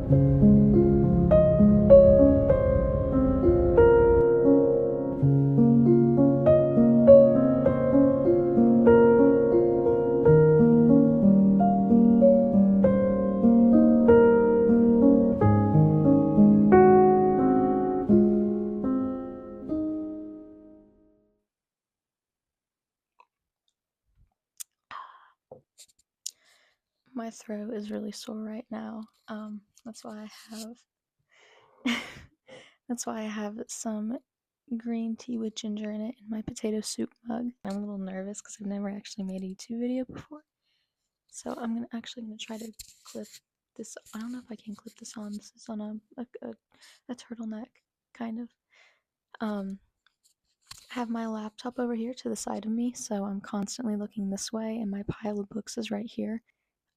My throat is really sore right now. That's why I have that's why I have some green tea with ginger in it in my potato soup mug. I'm a little nervous because I've never actually made a YouTube video before. So I'm gonna try to clip this. I don't know if I can clip this on. This is on a turtleneck, kind of. I have my laptop over here to the side of me, so I'm constantly looking this way, and my pile of books is right here.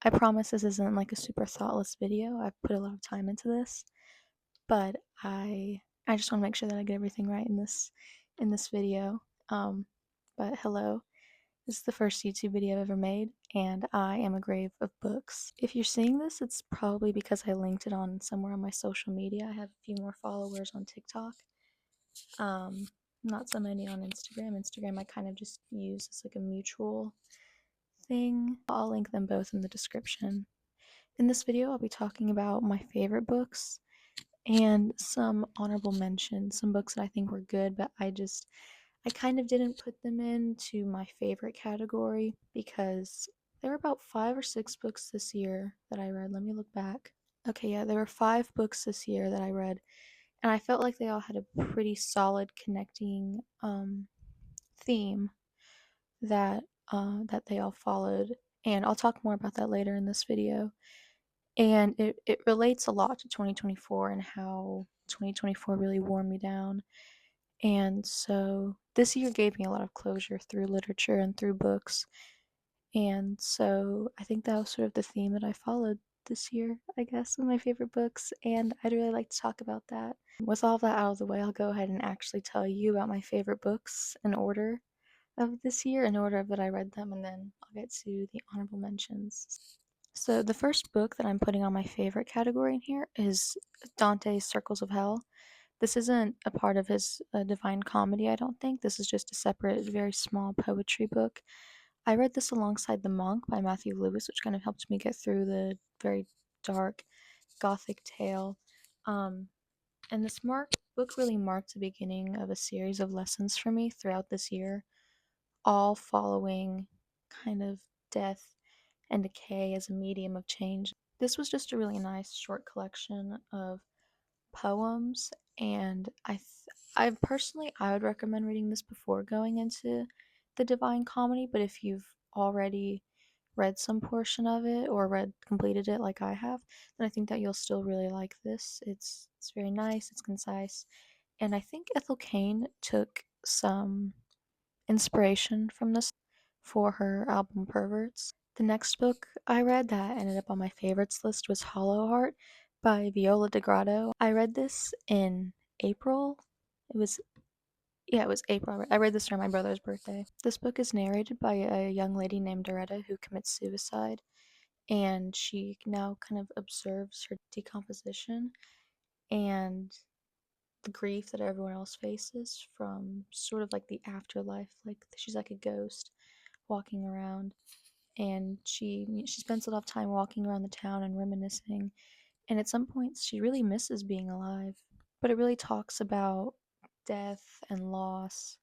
I promise this isn't like a super thoughtless video. I've put a lot of time into this, but I just want to make sure that I get everything right in this video. But hello, this is the first YouTube video I've ever made, and I am a grave of books. If you're seeing this, it's probably because I linked it on somewhere on my social media. I have a few more followers on TikTok. Not so many on Instagram. Instagram I kind of just use as like a mutual thing. I'll link them both in the description. In this video, I'll be talking about my favorite books and some honorable mentions, some books that I think were good, but I kind of didn't put them into my favorite category because there were about 5 or 6 books this year that I read. Let me look back. Okay, yeah, there were 5 books this year that I read, and I felt like they all had a pretty solid connecting theme that that they all followed, and I'll talk more about that later in this video. And it relates a lot to 2024 and how 2024 really wore me down. And so this year gave me a lot of closure through literature and through books. And so I think that was sort of the theme that I followed this year, I guess, with my favorite books. And I'd really like to talk about that. With all of that out of the way, I'll go ahead and actually tell you about my favorite books in order of this year, in order that I read them, and then I'll get to the honorable mentions. So the first book that I'm putting on my favorite category in here is Dante's Circles of Hell. This isn't a part of his Divine Comedy, I don't think. This is just a separate, very small poetry book. I read this alongside The Monk by Matthew Lewis, which kind of helped me get through the very dark Gothic tale. And this book really marked the beginning of a series of lessons for me throughout this year, all following kind of death and decay as a medium of change. This was just a really nice short collection of poems, and I personally I would recommend reading this before going into the Divine Comedy, but if you've already read some portion of it or completed it like I have, then I think that you'll still really like this. It's very nice, it's concise, and I think Ethel Cain took some inspiration from this for her album Perverts. The next book I read that ended up on my favorites list was Hollow Heart by Viola de Grado. I read this in April. It was April. I read this for my brother's birthday. This book is narrated by a young lady named Doretta who commits suicide, and she now kind of observes her decomposition and the grief that everyone else faces from sort of like the afterlife. Like she's like a ghost walking around, and she spends a lot of time walking around the town and reminiscing, and at some points she really misses being alive. But it really talks about death and loss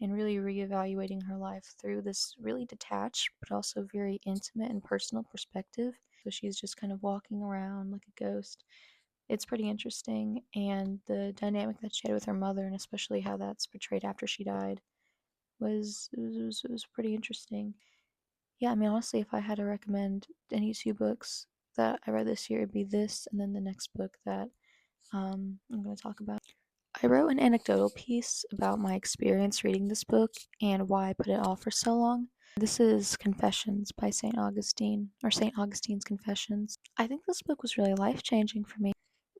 and really reevaluating her life through this really detached but also very intimate and personal perspective. So she's just kind of walking around like a ghost. It's pretty interesting, and the dynamic that she had with her mother, and especially how that's portrayed after she died, was pretty interesting. Yeah, I mean, honestly, if I had to recommend any 2 books that I read this year, it'd be this and then the next book that I'm going to talk about. I wrote an anecdotal piece about my experience reading this book and why I put it off for so long. This is Confessions by St. Augustine, or St. Augustine's Confessions. I think this book was really life-changing for me.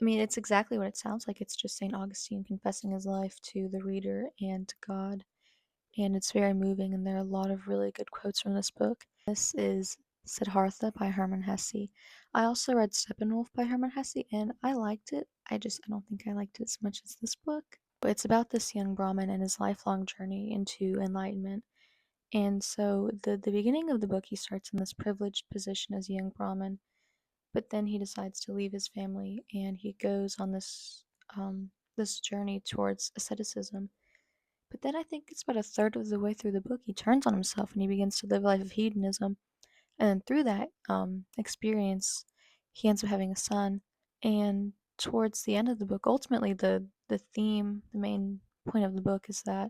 I mean, it's exactly what it sounds like. It's just St. Augustine confessing his life to the reader and to God. And it's very moving, and there are a lot of really good quotes from this book. This is Siddhartha by Hermann Hesse. I also read Steppenwolf by Hermann Hesse, and I liked it. I don't think I liked it as much as this book. But it's about this young Brahmin and his lifelong journey into enlightenment. And so the beginning of the book, he starts in this privileged position as a young Brahmin, but then he decides to leave his family and he goes on this journey towards asceticism. But then I think it's about a third of the way through the book, he turns on himself and he begins to live a life of hedonism. And through that experience, he ends up having a son. And towards the end of the book, ultimately the theme, the main point of the book is that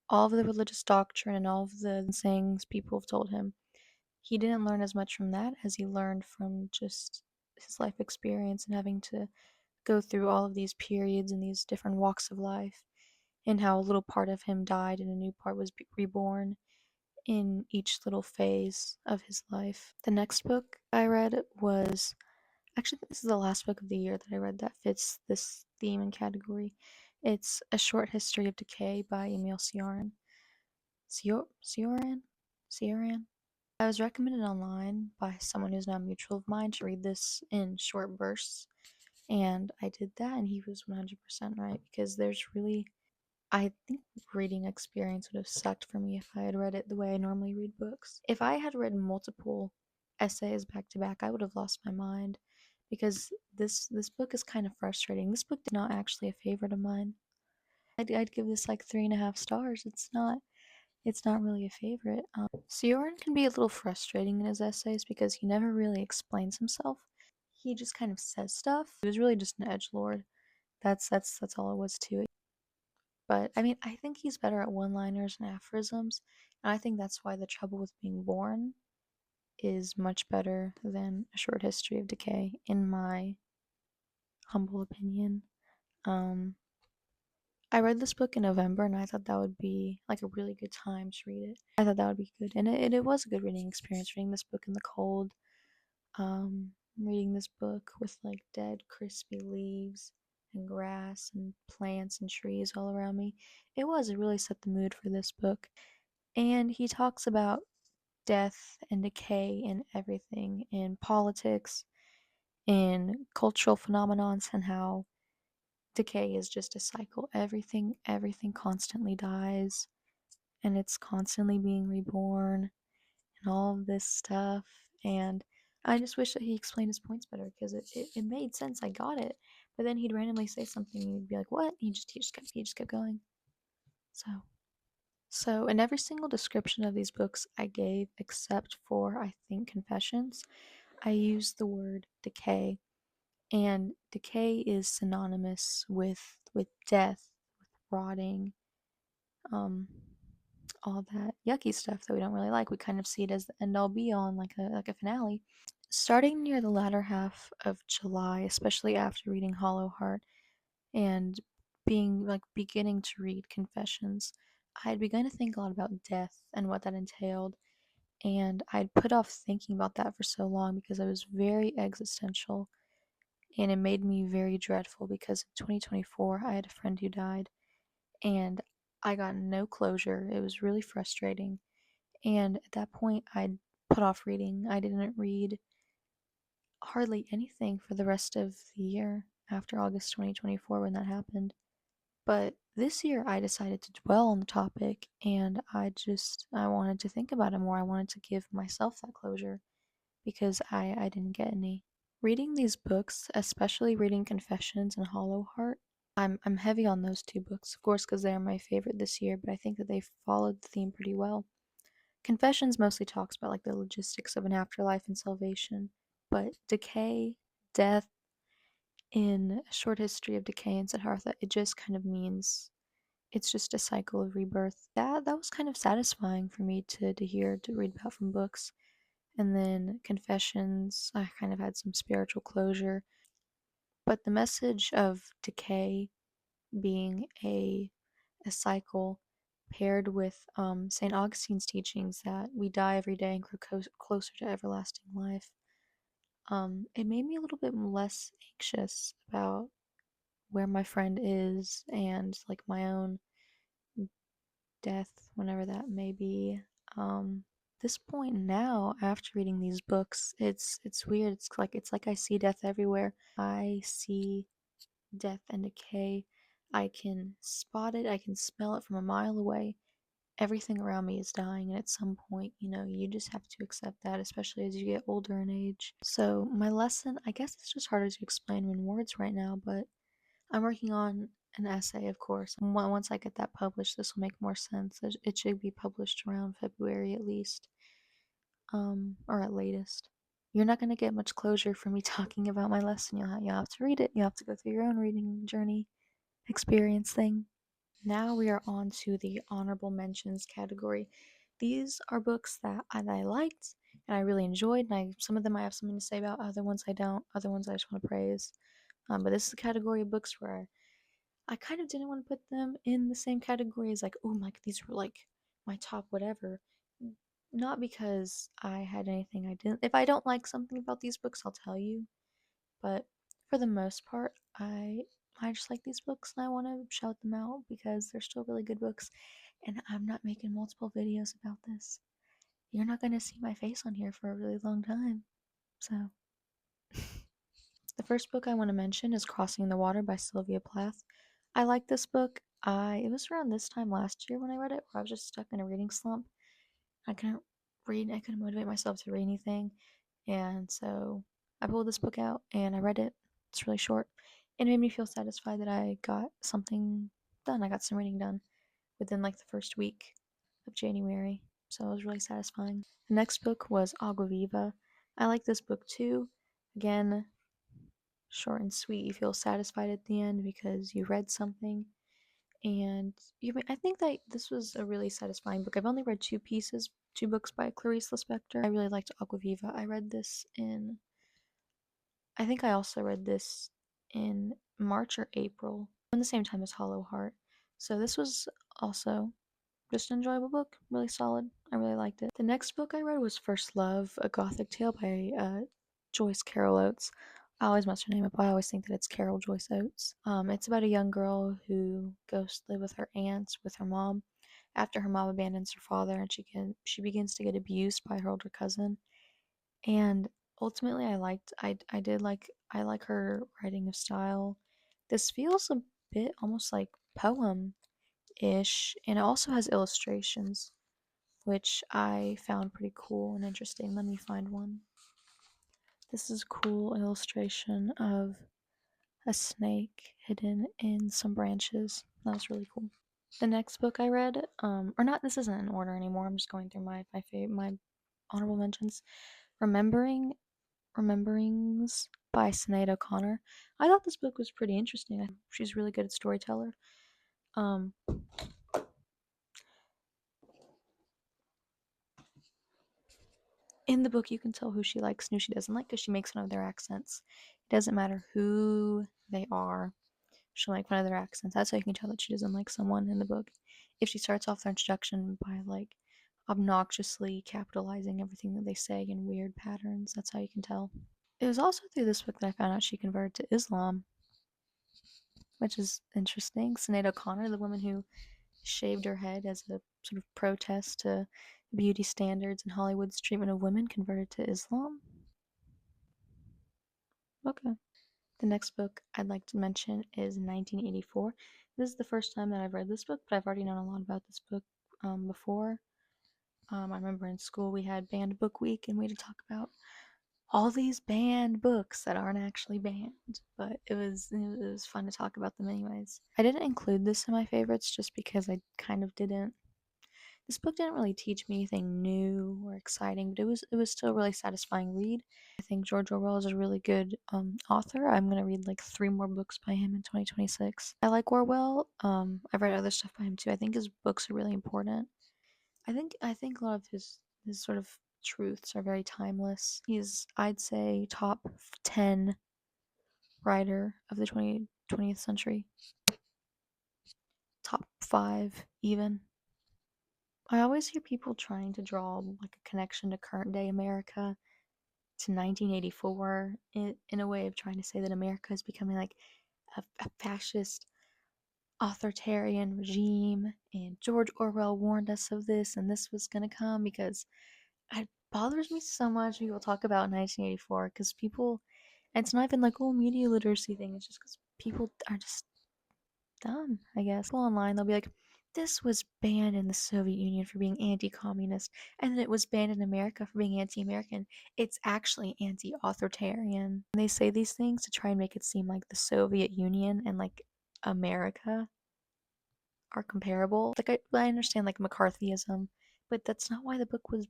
all of the religious doctrine and all of the sayings people have told him, he didn't learn as much from that as he learned from just his life experience and having to go through all of these periods and these different walks of life, and how a little part of him died and a new part was reborn in each little phase of his life. The next book I read was, actually, this is the last book of the year that I read that fits this theme and category. It's A Short History of Decay by Emil Cioran. Cioran? Cioran? I was recommended online by someone who's now a mutual of mine to read this in short bursts, and I did that, and he was 100% right, because there's really, I think reading experience would have sucked for me if I had read it the way I normally read books. If I had read multiple essays back to back, I would have lost my mind, because this book is kind of frustrating. This book is not actually a favorite of mine. I'd give this like 3.5 stars. It's not really a favorite. Cioran can be a little frustrating in his essays because he never really explains himself. He just kind of says stuff. He was really just an edgelord. That's all it was to it. But I mean, I think he's better at one-liners and aphorisms, and I think that's why The Trouble with Being Born is much better than A Short History of Decay, in my humble opinion. I read this book in November, and I thought that would be like a really good time to read it. I thought that would be good, and it was a good reading experience. Reading this book in the cold, reading this book with like dead, crispy leaves and grass and plants and trees all around me. It really set the mood for this book. And he talks about death and decay and everything in politics, in cultural phenomenons, and how decay is just a cycle. Everything constantly dies, and it's constantly being reborn, and all of this stuff. And I just wish that he explained his points better, because it made sense. I got it. But then he'd randomly say something and you'd be like, what? He just kept going. So in every single description of these books I gave, except for I think Confessions, I used the word decay. And decay is synonymous with death, with rotting, all that yucky stuff that we don't really like. We kind of see it as the end all be all and like a finale. Starting near the latter half of July, especially after reading Hollow Heart and beginning to read Confessions, I had begun to think a lot about death and what that entailed. And I'd put off thinking about that for so long because I was very existential, and it made me very dreadful because in 2024 I had a friend who died and I got no closure. It was really frustrating. And at that point, I'd put off reading. I didn't read hardly anything for the rest of the year after August 2024 when that happened. But this year, I decided to dwell on the topic, and I wanted to think about it more. I wanted to give myself that closure because I didn't get any. Reading these books, especially reading Confessions and Hollow Heart, I'm heavy on those two books, of course, because they're my favorite this year, but I think that they followed the theme pretty well. Confessions mostly talks about like the logistics of an afterlife and salvation, but decay, death, in A Short History of Decay and Siddhartha, it just kind of means it's just a cycle of rebirth. That was kind of satisfying for me to read about from books. And then Confessions, I kind of had some spiritual closure. But the message of decay being a cycle paired with St. Augustine's teachings that we die every day and grow closer to everlasting life, it made me a little bit less anxious about where my friend is and like my own death, whenever that may be. this point now, after reading these books, it's weird. It's like I see death everywhere. I see death and decay. I can spot it, I can smell it from a mile away. Everything around me is dying, and at some point, you just have to accept that, especially as you get older in age. So, my lesson, I guess it's just harder to explain in words right now, but I'm working on an essay, of course. Once I get that published, this will make more sense. It should be published around February at least, or at latest. You're not going to get much closure from me talking about my lesson. You'll have to read it. You'll have to go through your own reading journey experience thing. Now we are on to the honorable mentions category. These are books that I liked and I really enjoyed, and some of them I have something to say about, other ones I don't, other ones I just want to praise. But this is a category of books where I kind of didn't want to put them in the same category as, like, oh my, these were like my top whatever. Not because I had anything I didn't. If I don't like something about these books, I'll tell you. But for the most part, I just like these books and I want to shout them out because they're still really good books. And I'm not making multiple videos about this. You're not going to see my face on here for a really long time. So, the first book I want to mention is Crossing the Water by Sylvia Plath. I like this book. It was around this time last year when I read it, where I was just stuck in a reading slump. I couldn't read, I couldn't motivate myself to read anything. And so I pulled this book out and I read it. It's really short. It made me feel satisfied that I got something done. I got some reading done within like the first week of January. So it was really satisfying. The next book was Agua Viva. I like this book too. Again, short and sweet. You feel satisfied at the end because you read something. And I think that this was a really satisfying book. I've only read two books by Clarice Lispector. I really liked Agua Viva. I think I also read this in March or April, around the same time as Hollow Heart. So this was also just an enjoyable book, really solid. I really liked it. The next book I read was First Love, a Gothic tale by Joyce Carol-Oates. I always mess her name up. I always think that it's Carol Joyce Oates. It's about a young girl who goes to live with her aunt, with her mom, after her mom abandons her father, and she begins to get abused by her older cousin. And ultimately, I like her writing of style. This feels a bit almost like poem-ish, and it also has illustrations, which I found pretty cool and interesting. Let me find one. This is a cool illustration of a snake hidden in some branches. That was really cool. The next book I read, or not, this isn't in order anymore. I'm just going through my honorable mentions. Rememberings by Sinead O'Connor. I thought this book was pretty interesting. She's really good at storyteller. In the book, you can tell who she likes and who she doesn't like because she makes fun of their accents. It doesn't matter who they are, she'll make fun of their accents. That's how you can tell that she doesn't like someone in the book. If she starts off their introduction by like obnoxiously capitalizing everything that they say in weird patterns, that's how you can tell. It was also through this book that I found out she converted to Islam, which is interesting. Sinead O'Connor, the woman who shaved her head as a sort of protest to beauty standards and Hollywood's treatment of women, converted to Islam. Okay. The next book I'd like to mention is 1984. This is the first time that I've read this book, but I've already known a lot about this book before. I remember in school we had banned book week and we had to talk about all these banned books that aren't actually banned, but it was fun to talk about them anyways. I didn't include this in my favorites just because I kind of didn't. This book didn't really teach me anything new or exciting, but it was still a really satisfying read. I think George Orwell is a really good author. I'm gonna read like 3 more books by him in 2026. I like Orwell. I've read other stuff by him too. I think his books are really important. I think a lot of his sort of truths are very timeless. He's, I'd say, top 10 writer of the 20th century. Top 5 even. I always hear people trying to draw like a connection to current day America, to 1984, in a way of trying to say that America is becoming like a fascist authoritarian regime, and George Orwell warned us of this, and this was going to come because it bothers me so much when people talk about 1984 because people, it's not even like, oh, media literacy thing. It's just because people are just dumb, I guess. People online, they'll be like, this was banned in the Soviet Union for being anti-communist, and then it was banned in America for being anti-American. It's actually anti-authoritarian. And they say these things to try and make it seem like the Soviet Union and like America are comparable. Like I understand like McCarthyism, but that's not why the book was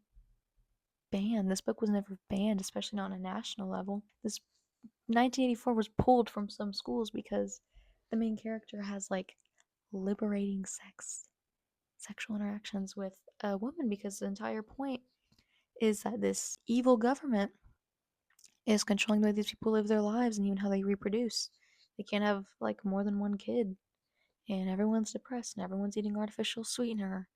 banned. This book was never banned, especially not on a national level. This 1984 was pulled from some schools because the main character has like liberating sexual interactions with a woman, because the entire point is that this evil government is controlling the way these people live their lives and even how they reproduce. They can't have like more than one kid, and everyone's depressed and everyone's eating artificial sweetener,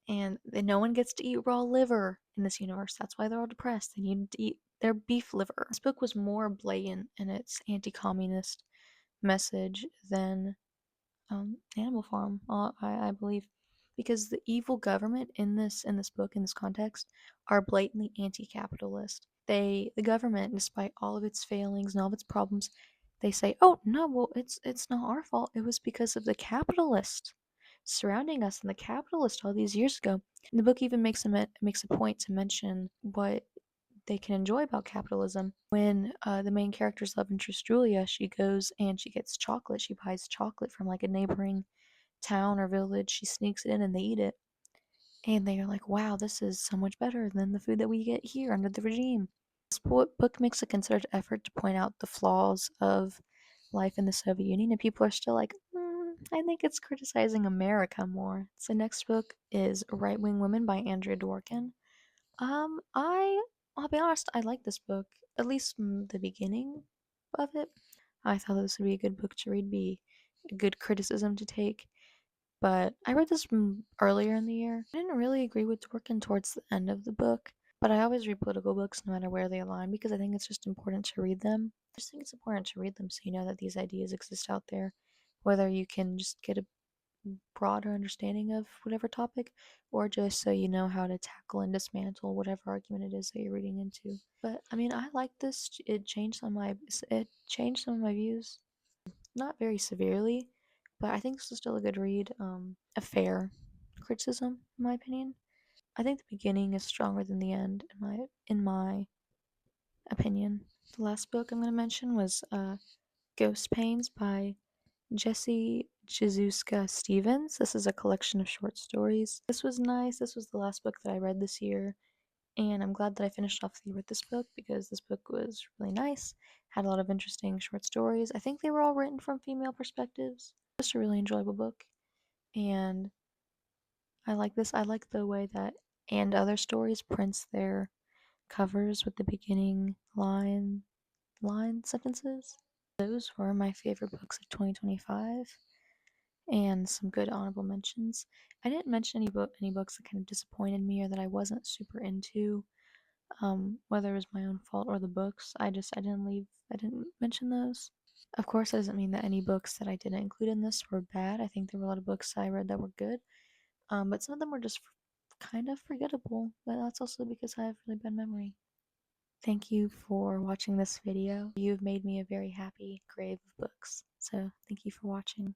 and no one gets to eat raw liver in this universe. That's why they're all depressed. They need to eat their beef liver. This book was more blatant in its anti-communist message than Animal Farm, I believe, because the evil government in this book, in this context, are blatantly anti-capitalist. The government, despite all of its failings and all of its problems, they say, "Oh no, well it's not our fault. It was because of the capitalist surrounding us and the capitalist all these years ago." And the book even makes a point to mention what they can enjoy about capitalism. When the main character's love interest Julia, she goes and she gets chocolate. She buys chocolate from like a neighboring town or village. She sneaks it in and they eat it. And they are like, wow, this is so much better than the food that we get here under the regime. This book makes a concerted effort to point out the flaws of life in the Soviet Union, and people are still like, I think it's criticizing America more. So the next book is Right Wing Women by Andrea Dworkin. I'll be honest, I like this book, at least the beginning of it. I thought this would be a good book to read, be a good criticism to take. But I read this earlier in the year. I didn't really agree with Dworkin towards the end of the book, but I always read political books no matter where they align because I think it's just important to read them. I just think it's important to read them so you know that these ideas exist out there, whether you can just get a broader understanding of whatever topic, or just so you know how to tackle and dismantle whatever argument it is that you're reading into. But I mean, I like this. It changed some of my views, not very severely, but I think this is still a good read. A fair criticism, in my opinion. I think the beginning is stronger than the end, in my opinion. The last book I'm going to mention was Ghost Pains by Jezewska-Stevens. This is a collection of short stories. This was nice. This was the last book that I read this year, and I'm glad that I finished off the year with this book because this book was really nice. Had a lot of interesting short stories. I think they were all written from female perspectives. Just a really enjoyable book, and I like this. I like the way that And Other Stories prints their covers with the beginning line sentences. Those were my favorite books of 2025. And some good honorable mentions. I didn't mention any books that kind of disappointed me or that I wasn't super into, whether it was my own fault or the books. I didn't mention those. Of course, that doesn't mean that any books that I didn't include in this were bad. I think there were a lot of books I read that were good, but some of them were just kind of forgettable. But that's also because I have really bad memory. Thank you for watching this video. You've made me a very happy grave of books. So thank you for watching.